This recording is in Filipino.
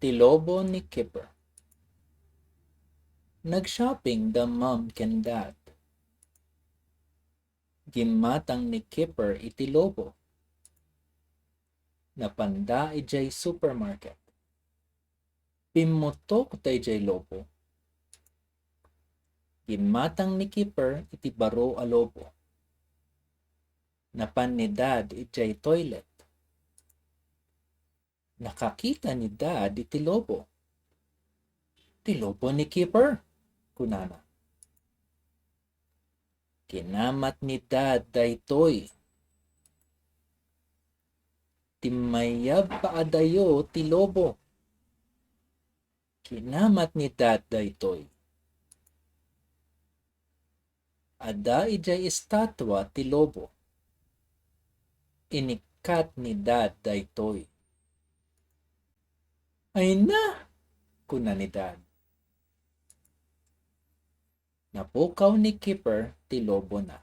Tilobo ni Kipper. Nag-shopping the mom and dad. Gimatang ni Kipper iti lobo. Napanda ijay supermarket. Pimutok ta ijay lobo. Gimatang ni Kipper iti baro a lobo. Napan ni dad ijay toilet. Nakakita ni dad iti lobo. Ti lobo ni Kipper, kunana. Kinamat ni dad daytoy. Timayab paadayo ti lobo. Kinamat ni dad daytoy. Ada ijay estatwa ti lobo. Inikat ni dad daytoy. Ay na, kuna ni dad. Napukaw ni Kipper ti lobo na.